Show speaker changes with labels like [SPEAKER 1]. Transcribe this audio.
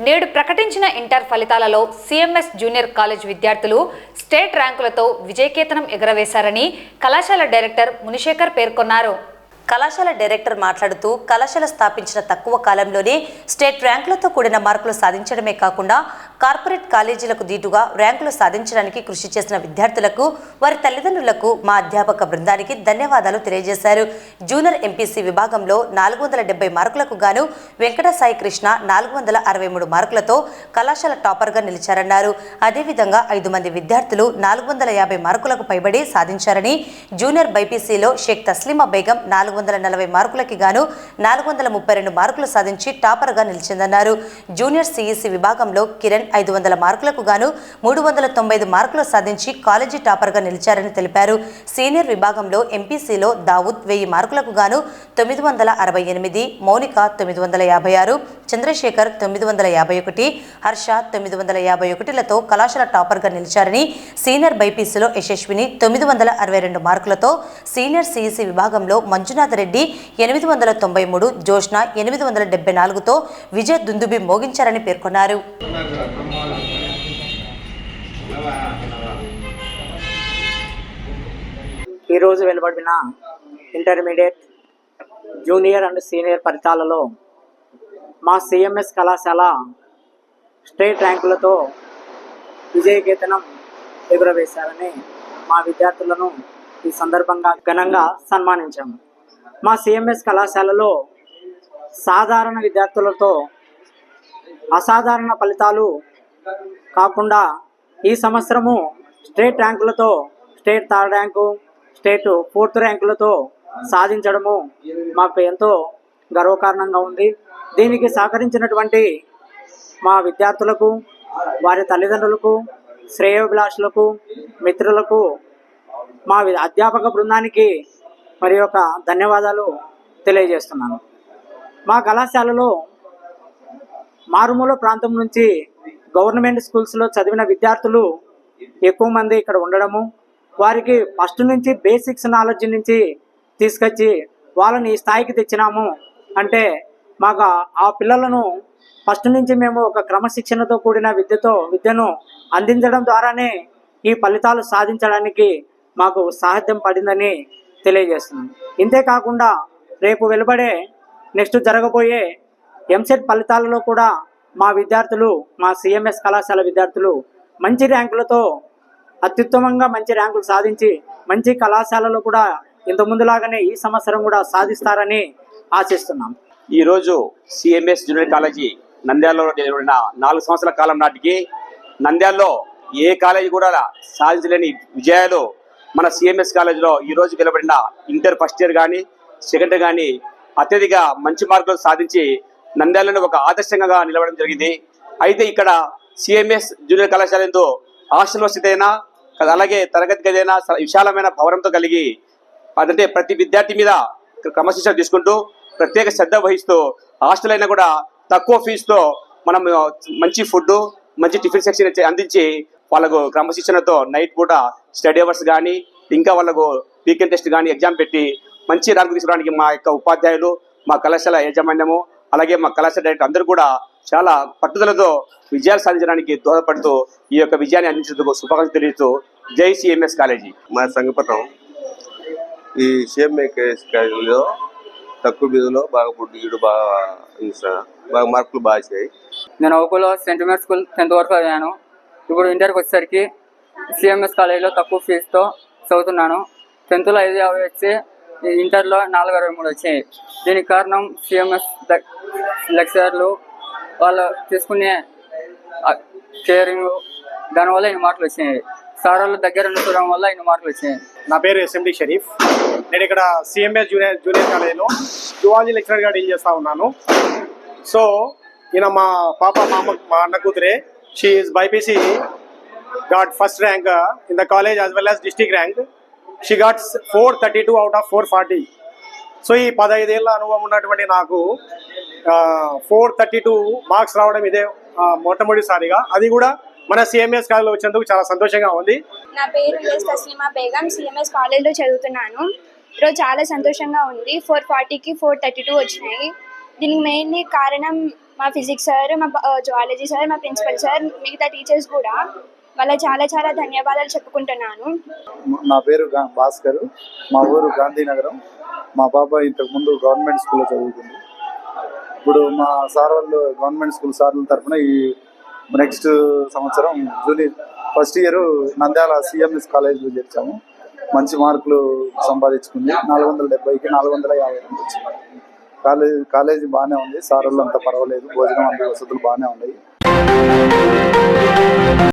[SPEAKER 1] నేడు ప్రకటించిన ఇంటర్ ఫలితాలలో సిఎంఎస్ జూనియర్ కాలేజ్ విద్యార్థులు స్టేట్ ర్యాంకులతో విజయకేతనం ఎగరవేశారని కళాశాల డైరెక్టర్ మునిశేఖర్ పేర్కొన్నారు.
[SPEAKER 2] కళాశాల డైరెక్టర్ మాట్లాడుతూ కళాశాల స్థాపించిన తక్కువ కాలంలోనే స్టేట్ ర్యాంకులతో కూడిన మార్కులు సాధించడమే కాకుండా కార్పొరేట్ కాలేజీలకు దీటుగా ర్యాంకులు సాధించడానికి కృషి చేసిన విద్యార్థులకు వారి తల్లిదండ్రులకు మా అధ్యాపక బృందానికి ధన్యవాదాలు తెలియజేశారు. జూనియర్ ఎంపీసీ విభాగంలో 470 మార్కులకు గాను వెంకట సాయి కృష్ణ 463 మార్కులతో కళాశాల టాపర్గా నిలిచారన్నారు. అదేవిధంగా 5 మంది విద్యార్థులు 450 మార్కులకు పైబడి సాధించారని, జూనియర్ బైపీసీలో షేక్ తస్లీమా బేగం 440 మార్కులకి గాను 432 మార్కులు సాధించి టాపర్గా నిలిచిందన్నారు. జూనియర్ సిఈసి విభాగంలో కిరణ్ 500 మార్కులకు గాను 395 మార్కులు సాధించి కాలేజీ టాపర్గా నిలిచారని తెలిపారు. సీనియర్ విభాగంలో ఎంపీసీలో దావుద్ 1000 మార్కులకు గాను 968, మౌనిక 956, చంద్రశేఖర్ 951, హర్ష 951లతో కళాశాల టాపర్గా నిలిచారని, సీనియర్ బైపీసీలో యశస్విని 962 మార్కులతో, సీనియర్ సిఈసి విభాగంలో మంజునాథ్ రెడ్డి 893, జోష్న 874తో విజయ దుందుబి మోగించారని పేర్కొన్నారు.
[SPEAKER 3] ఈరోజు వెలువడిన ఇంటర్మీడియట్, జూనియర్ అండ్ సీనియర్ ఫలితాలలో మా సిఎంఎస్ కళాశాల స్టేట్ ర్యాంకులతో విజయకేతనం ఎగురవేశారని మా విద్యార్థులను ఈ సందర్భంగా ఘనంగా సన్మానించాము. మా సిఎంఎస్ కళాశాలలో సాధారణ విద్యార్థులతో అసాధారణ ఫలితాలు కాకుండా ఈ సంవత్సరము స్టేట్ ర్యాంకులతో state 3rd rank, state 4th ర్యాంకులతో సాధించడము మాకు ఎంతో గర్వకారణంగా ఉంది. దీనికి సహకరించినటువంటి మా విద్యార్థులకు, వారి తల్లిదండ్రులకు, శ్రేయోభిలాషులకు, మిత్రులకు, మా అధ్యాపక బృందానికి మరి యొక్క ధన్యవాదాలు తెలియజేస్తున్నాను. మా కళాశాలలో మారుమూల ప్రాంతం నుంచి గవర్నమెంట్ స్కూల్స్లో చదివిన విద్యార్థులు ఎక్కువ మంది ఇక్కడ ఉండడము, వారికి ఫస్ట్ నుంచి బేసిక్స్ నాలెడ్జ్ నుంచి తీసుకొచ్చి వాళ్ళని ఈ స్థాయికి తెచ్చినాము అంటే మాకు ఆ పిల్లలను ఫస్ట్ నుంచి మేము ఒక క్రమశిక్షణతో కూడిన విద్యను అందించడం ద్వారానే ఈ ఫలితాలు సాధించడానికి మాకు సాధ్యం పడిందని తెలియజేస్తున్నాను. ఇంతేకాకుండా రేపు వెలువడే నెక్స్ట్ జరగబోయే ఎంసెట్ ఫలితాలలో కూడా మా విద్యార్థులు, మా సిఎంఎస్ కళాశాల విద్యార్థులు మంచి ర్యాంకులతో అత్యుత్తమంగా మంచి ర్యాంకులు సాధించి మంచి కళాశాలలో కూడా ఇంతకుముందులాగానే ఈ సంవత్సరం కూడా సాధిస్తారని ఆశిస్తున్నాం.
[SPEAKER 4] ఈరోజు సిఎంఎస్ జూనియర్ కాలేజీ నంద్యాలలో నిలబడిన 4 సంవత్సరాల కాలం నాటికి నంద్యాలలో ఏ కాలేజీ కూడా సాధించలేని విజయాలు మన సిఎంఎస్ కాలేజీలో ఈరోజు నిలబడిన ఇంటర్ ఫస్ట్ ఇయర్ కానీ సెకండ్ ఇయర్ కానీ అత్యధిక మంచి మార్కులు సాధించి నంద్యాలలో ఒక ఆదర్శంగా నిలబడడం జరిగింది. అయితే ఇక్కడ సిఎంఎస్ జూనియర్ కళాశాలలో హాస్టల్ వసతి అయినా, అలాగే తరగతి గది అయినా విశాలమైన భవనంతో కలిగి అదంటే ప్రతి విద్యార్థి మీద క్రమశిక్షణ తీసుకుంటూ ప్రత్యేక శ్రద్ధ వహిస్తూ హాస్టల్ అయినా కూడా తక్కువ ఫీజుతో మనం మంచి ఫుడ్, మంచి టిఫిన్ సెక్షన్ అందించి వాళ్ళకు క్రమశిక్షణతో నైట్ పూట స్టడీ అవర్స్ కానీ ఇంకా వాళ్ళకు వీకెండ్ టెస్ట్ కానీ ఎగ్జామ్ పెట్టి మంచి ర్యాంకు తీసుకోవడానికి మా యొక్క ఉపాధ్యాయులు, మా కళాశాల యాజమాన్యము, అలాగే మా కళాశాల డైరెక్టర్ అందరూ కూడా చాలా పట్టుదలతో విజయాలు సాధించడానికి దోహదపడుతూ ఈ యొక్క విజయాన్ని అందించేందుకు శుభాకాంక్షలు తెలియజేస్తూ జై సిఎంఎస్ కాలేజీ.
[SPEAKER 5] మా సంగపట్నం ఈ సిఎంఎస్ కాలేజీలో తక్కువ మీదులో బాగా పుట్టిగీడు బాగా మార్కులు బాగా వచ్చాయి.
[SPEAKER 6] నేను ఒకలో సెంట్ మేరీ స్కూల్ 10th వరకు చదివాను. ఇప్పుడు ఇంటర్కి వచ్చేసరికి సిఎంఎస్ కాలేజీలో తక్కువ ఫీజుతో చదువుతున్నాను. 10thలో 550 వచ్చి ఇంటర్లో 463 వచ్చాయి. దీనికి కారణం సిఎంఎస్ లెక్చరర్లు వాళ్ళు తీసుకునే కేరింగ్, దానివల్ల ఇన్ని మార్కులు వచ్చినాయి. సార్ వాళ్ళు దగ్గర ఉండడం వల్ల ఇన్ని మార్కులు వచ్చినాయి.
[SPEAKER 7] నా పేరు ఎస్ఎండి షరీఫ్. నేను ఇక్కడ సిఎంఎస్ జూనియర్ కాలేజీలో జువాలజీ లెక్చరర్గా డీల్ చేస్తూ ఉన్నాను. సో ఈయన మా పాప మా అన్న కూతురే. She is BiPC got first rank in the college as well as district rank. She got 432 out of 440. So ఈ 15 ఏళ్ళ అనుభవం ఉన్నటువంటి నాకు 432 మార్క్స్ రావడం ఇదే మొట్టమొదటిసారిగా, అది కూడా మన సిఎంఎస్ కాలేజ్లో వచ్చినందుకు చాలా సంతోషంగా ఉంది.
[SPEAKER 8] నా పేరు షేక్ తస్లీమా బేగం, సిఎంఎస్ కాలేజ్లో చదువుతున్నాను. ఈరోజు చాలా సంతోషంగా ఉంది. 440కి 432 వచ్చినాయి. దీనికి మెయిన్లీ కారణం మా ఫిజిక్స్ సార్, మా జువాలజీ సార్, మా ప్రిన్సిపల్ సార్, మిగతా టీచర్స్ కూడా. వాళ్ళ చాలా చాలా ధన్యవాదాలు చెప్పుకుంటున్నాను.
[SPEAKER 9] నా పేరు భాస్కర్, మా ఊరు గాంధీనగరం. మా పాప ఇంతకుముందు గవర్నమెంట్ స్కూల్లో చదువుకుంది. ఇప్పుడు మా సార్ వాళ్ళు గవర్నమెంట్ స్కూల్ సార్ల తరఫున ఈ నెక్స్ట్ సంవత్సరం junior first year Nandyal CMS కాలేజ్లో చేర్చాము. మంచి మార్కులు సంపాదించుకుంది. 470కి 452 వచ్చింది. కాలేజీ బాగానే ఉంది. సార్ వాళ్ళు అంతా పర్వాలేదు. భోజనం అన్ని వసతులు బాగానే ఉన్నాయి.